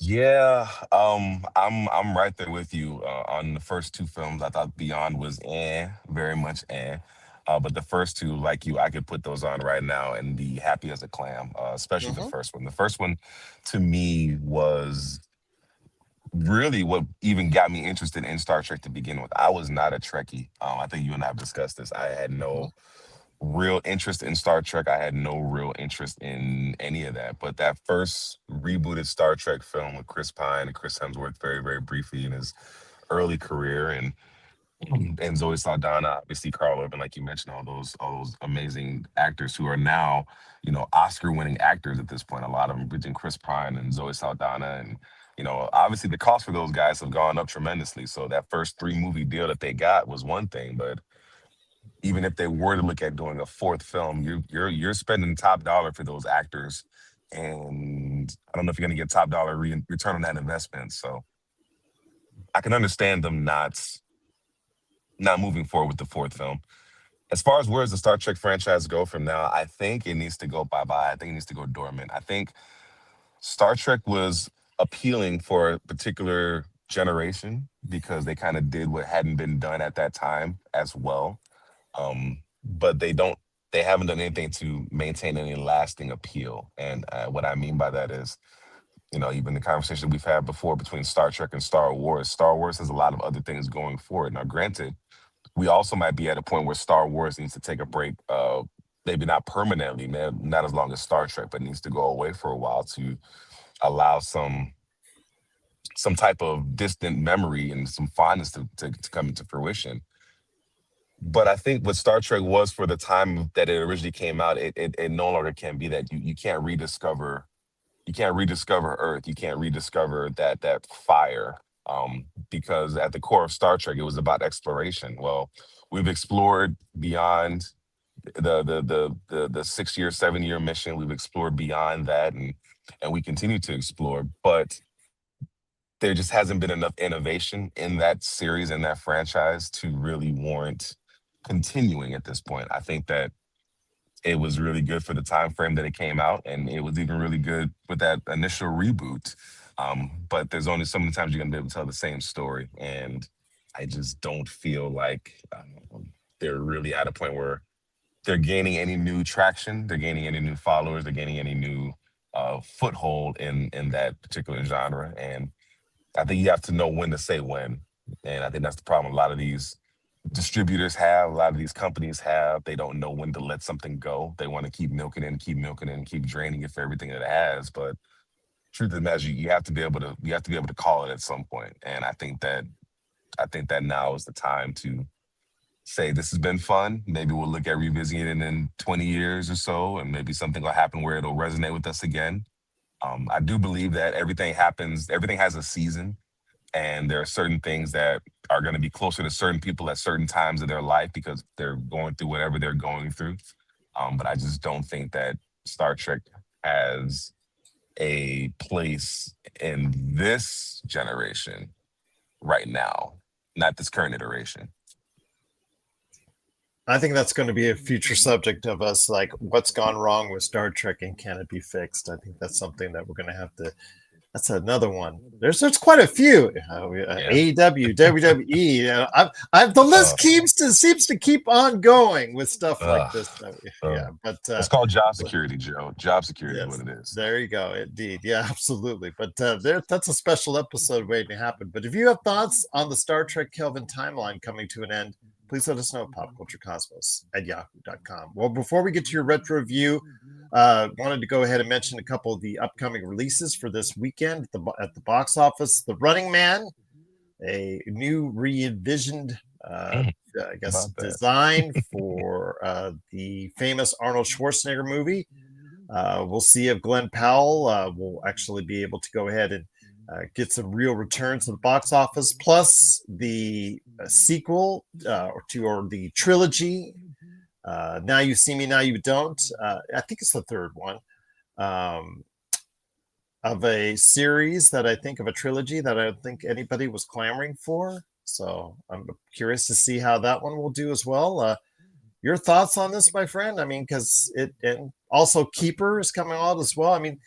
Yeah, I'm right there with you on the first two films. I thought Beyond was very much but the first two, like you, I could put those on right now and be happy as a clam. Especially the Mm-hmm. first one. The first one, to me, was really what even got me interested in Star Trek to begin with. I was not a Trekkie. I think you and I have discussed this. I had Mm-hmm. no real interest in Star Trek. I had no real interest in any of that. But that first rebooted Star Trek film with Chris Pine and Chris Hemsworth very, very briefly in his early career and Zoe Saldana, obviously Carl Urban, like you mentioned, all those amazing actors who are now, Oscar-winning actors at this point. A lot of them between Chris Pine and Zoe Saldana, and obviously the cost for those guys have gone up tremendously. So that first three-movie deal that they got was one thing, but even if they were to look at doing a fourth film, you're spending top dollar for those actors, and I don't know if you're going to get top dollar return on that investment. So I can understand them not moving forward with the fourth film. As far as where does the Star Trek franchise go from now, I think it needs to go bye bye. I think it needs to go dormant. I think Star Trek was appealing for a particular generation because they kind of did what hadn't been done at that time as well. But they haven't done anything to maintain any lasting appeal. And what I mean by that is, even the conversation we've had before between Star Trek and Star Wars has a lot of other things going for it. Now, granted, we also might be at a point where Star Wars needs to take a break. Maybe not permanently, not as long as Star Trek, but needs to go away for a while to allow some type of distant memory and some fondness to come into fruition. But I think what Star Trek was for the time that it originally came out, it no longer can be that. You can't rediscover Earth. You can't rediscover that fire. Because at the core of Star Trek, it was about exploration. Well, we've explored beyond the 6 year, 7 year mission. We've explored beyond that, and we continue to explore. But there just hasn't been enough innovation in that series and that franchise to really warrant continuing at this point. I think that it was really good for the time frame that it came out, and it was even really good with that initial reboot. But there's only so many times you're gonna be able to tell the same story, and I just don't feel like they're really at a point where they're gaining any new traction, they're gaining any new followers, they're gaining any new foothold in that particular genre. And I think you have to know when to say when, and I think that's the problem. A lot of these distributors have, a lot of these companies have. They don't know when to let something go. They want to keep milking it and keep milking it and keep draining it for everything that it has. But truth of the matter, you have to be able to call it at some point. And I think that now is the time to say this has been fun. Maybe we'll look at revisiting it in 20 years or so, and maybe something will happen where it'll resonate with us again. I do believe that everything has a season, and there are certain things that are going to be closer to certain people at certain times of their life because they're going through whatever they're going through. But I just don't think that Star Trek has a place in this generation right now, not this current iteration. I think that's going to be a future subject of us, like what's gone wrong with Star Trek and can it be fixed? I think that's something that we're going to have to. That's another one. There's quite a few. Yeah. AEW, WWE. The list Uh, seems to keep on going with stuff like uh, this. uh, Yeah, but it's called job security, Gerald. Job security is what yes, it is. there you go. Indeed, yeah, absolutely. But that's a special episode waiting to happen. But if you have thoughts on the Star Trek Kelvin timeline coming to an end, please let us know. Popculturecosmos at yahoo.com. Well, before we get to your retro review, wanted to go ahead and mention a couple of the upcoming releases for this weekend at the box office. The Running Man, a new re-envisioned, I guess, About that. design for the famous Arnold Schwarzenegger movie. We'll see if Glenn Powell will actually be able to go ahead and get some real returns to the box office, plus the sequel or the trilogy. Now You See Me, Now You Don't. I think it's the third one um, of a series that I think of a trilogy that I don't think anybody was clamoring for. So I'm curious to see how that one will do as well. Your thoughts on this, my friend? I mean, because and also Keeper is coming out as well. I mean,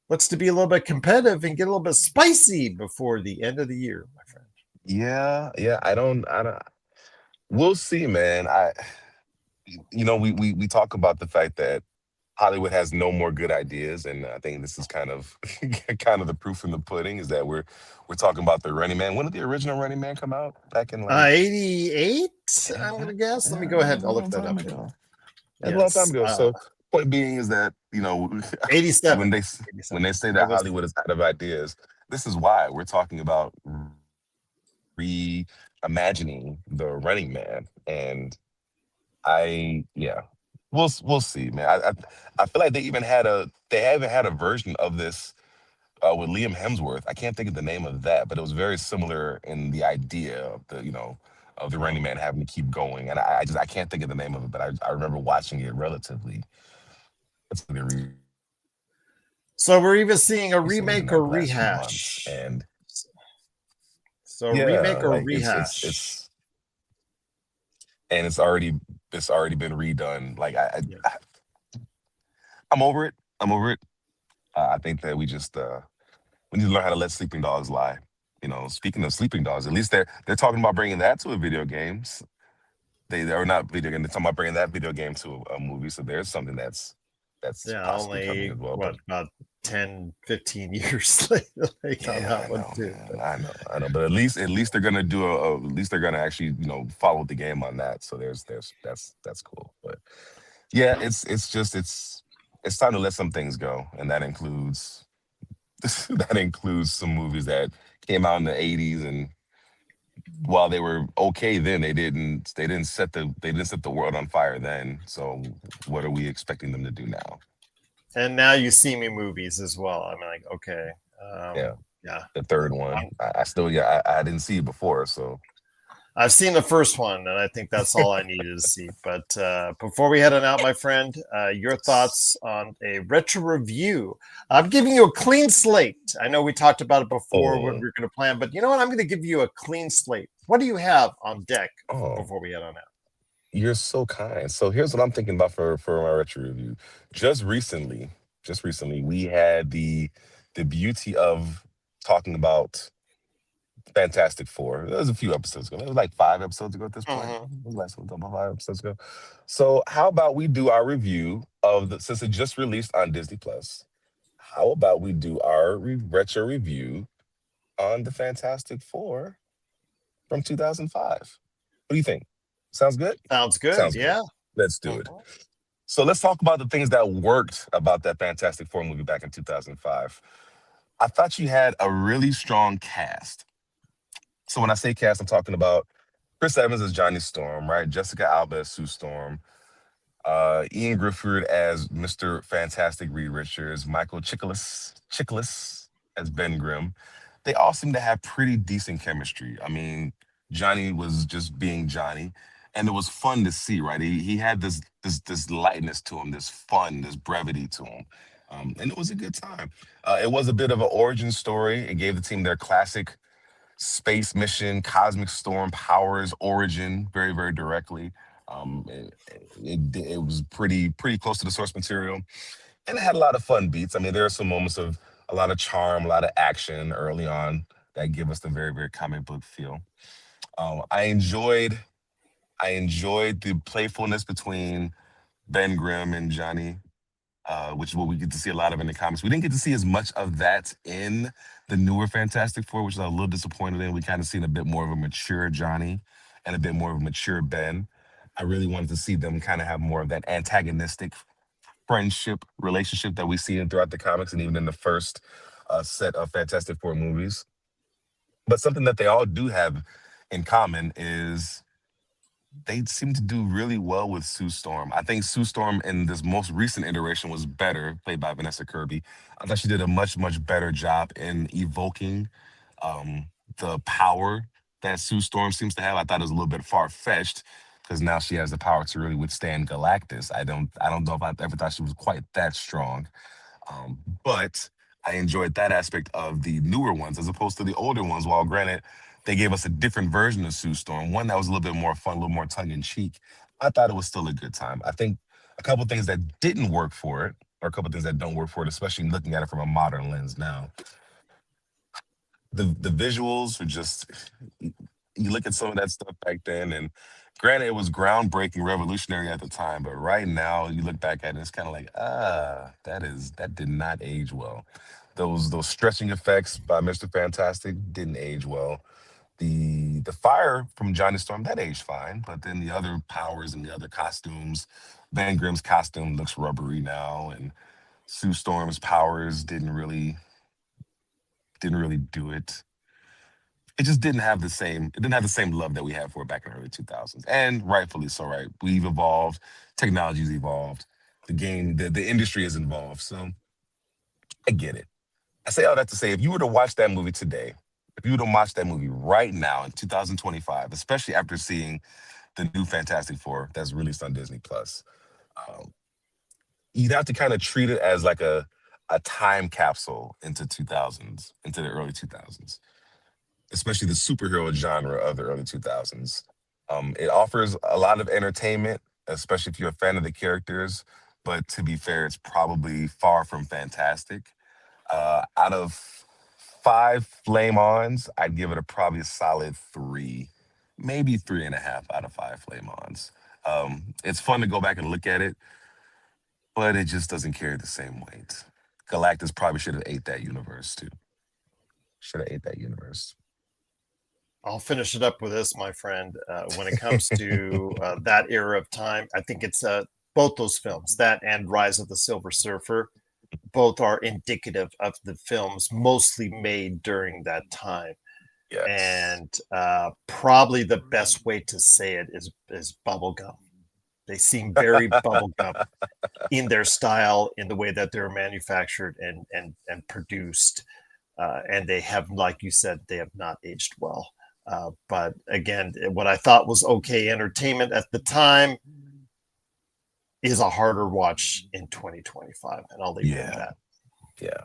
looks to be a little bit competitive and get a little bit spicy before the end of the year, my friend. Yeah. I don't. We'll see, man. We talk about the fact that Hollywood has no more good ideas, and I think this is kind of kind of the proof in the pudding is that we're talking about the Running Man. When did the original Running Man come out? Back in like 88, I'm yeah, gonna guess. Let me go yeah, ahead. that's a I'll look long that time up here. ago. That's a long time Yes, ago. So point being is that when 87. they 87. when they say It that was. Hollywood is out of ideas, this is why we're talking about reimagining the Running Man. And yeah, we'll see, man. I feel like they haven't had a version of this with Liam Hemsworth. I can't think of the name of that, but it was very similar in the idea of the Running Man having to keep going. And I can't think of the name of it, but I remember watching it relatively So we're even seeing a recently within remake or like the last few months. rehash. And So remake yeah, or like rehash. and it's already been redone. Like Yeah. I'm over it. I'm over it. I think that we need to learn how to let sleeping dogs lie. Speaking of sleeping dogs, at least they're talking about bringing that to a video games. They are not video game. They're talking about bringing that video game to a movie. So there's something that's Yeah, possibly coming only as well. But what about 10, 15 years later like on yeah, that I one know, too. man. I know. But at least they're gonna at least they're gonna actually follow the game on that. So that's cool. But yeah, it's time to let some things go, and that includes that includes some movies that came out in the '80s, and while they were okay then, they didn't set the world on fire then. So what are we expecting them to do now? And Now You See Me movies as well. I'm like, okay. Yeah, Yeah. the third one, I still yeah I didn't see it before, so I've seen the first one, and I think that's all I needed to see. But before we head on out, my friend, your thoughts on a retro review. I'm giving you a clean slate. I know we talked about it before when we oh were going to plan, but you know what? I'm going to give you a clean slate. What do you have on deck oh before we head on out? you're so kind. So here's what I'm thinking about for my retro review. Just recently, just recently, we had the beauty of talking about Fantastic Four. That was a few episodes ago. It was like 5 episodes ago at this point. Mm-hmm. It was last one, about 5 episodes ago. So how about we do our review since it just released on Disney Plus? How about we do our retro review on the Fantastic Four from 2005? What do you think? Sounds good? Sounds good. Sounds good. Yeah. Let's do it. Mhm. So let's talk about the things that worked about that Fantastic Four movie back in 2005. I thought you had a really strong cast. So when I say cast, I'm talking about Chris Evans as Johnny Storm, right? Jessica Alba as Sue Storm, Ian Griffith as Mr. Fantastic Reed Richards, Michael Chiklis as Ben Grimm, they all seem to have pretty decent chemistry. I mean, Johnny was just being Johnny, and it was fun to see. Right, he had this lightness to him, this fun, this brevity to him, and it was a good time. It was a bit of an origin story. It gave the team their classic space mission, cosmic storm powers origin, very directly. It was pretty close to the source material, and it had a lot of fun beats. I mean, there are some moments of a lot of charm, a lot of action early on that give us the very comic book feel. Um, I enjoyed I enjoyed the playfulness between Ben Grimm and Johnny, which is what we get to see a lot of in the comics. We didn't get to see as much of that in the newer Fantastic Four, which I was a little disappointed in. We kind of seen a bit more of a mature Johnny and a bit more of a mature Ben. I really wanted to see them kind of have more of that antagonistic friendship relationship that we see in throughout the comics and even in the first set of Fantastic Four movies. But something that they all do have in common is they seem to do really well with Sue Storm. I think Sue Storm in this most recent iteration was better, played by Vanessa Kirby. I thought she did a much better job in evoking um, the power that Sue Storm seems to have. I thought it was a little bit far fetched because now she has the power to really withstand Galactus. I don't know if I ever thought she was quite that strong. But I enjoyed that aspect of the newer ones as opposed to the older ones. While granted, they gave us a different version of Sue Storm, one that was a little bit more fun, a little more tongue in cheek. I thought it was still a good time. I think a couple things that didn't work for it, or a couple things that don't work for it, especially looking at it from a modern lens now. The visuals are just you look at some of that stuff back then, and granted, it was groundbreaking, revolutionary at the time. But right now, you look back at it, it's kind of like, that did not age well. Those stretching effects by Mister Fantastic didn't age well. The fire from Johnny Storm that aged fine, but then the other powers and the other costumes, Ben Grimm's costume looks rubbery now, and Sue Storm's powers didn't really do it. It just didn't have the same it didn't have the same love that we had for it back in the early 2000s, and rightfully so. Right, we've evolved, technology's evolved, the industry is involved, so I get it. I say all that to say, if you were to watch that movie today, if you were to watch that movie right now in 2025, especially after seeing the new Fantastic Four that's released on Disney Plus, um, you'd have to kind of treat it as like a time capsule into 2000s, into the early 2000s, especially the superhero genre of the early 2000s. It offers a lot of entertainment, especially if you're a fan of the characters. But to be fair, it's probably far from fantastic. Out of five flame ons, I'd give it a probably a solid three, maybe three and a half out of five flame ons. It's fun to go back and look at it, but it just doesn't carry the same weight. Galactus probably should have ate that universe too. Should have ate that universe. I'll finish it up with this, my friend. When it comes to that era of time, I think it's both those films, that and Rise of the Silver Surfer, both are indicative of the films mostly made during that time. Yes. And probably the best way to say it is bubblegum. They seem very bubblegum in their style, in the way that they're manufactured and produced. And they have, like you said, they have not aged well. But again, what I thought was okay entertainment at the time is a harder watch in 2025, and I'll leave it at Yeah. that. Yeah.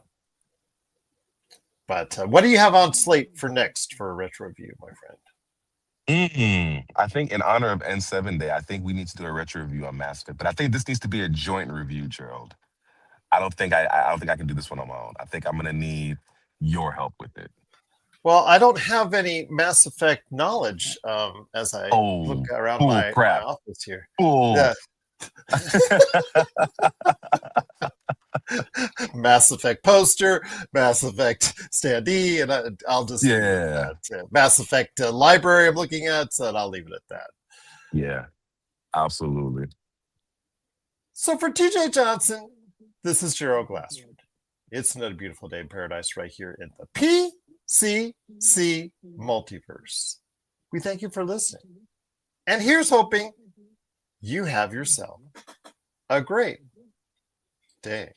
But what do you have on slate for next for a retro review, my friend? I think in honor of N7 Day, I think we need to do a retro review on Mass Effect. But I think this needs to be a joint review, Gerald. I don't think I can do this one on my own. I think I'm gonna need your help with it. Well, I don't have any Mass Effect knowledge as I look Oh, around oh my crap. office here. Oh. Yeah. Mass Effect poster, Mass Effect standee, and I'll just leave it at Yeah. that. Mass Effect library I'm looking at, and I'll leave it at that. Yeah. Absolutely. So for TJ Johnson, this is Gerald Glassford. It's another beautiful day in paradise right here in the PCC Multiverse. We thank you for listening. And here's hoping you have yourself a great day.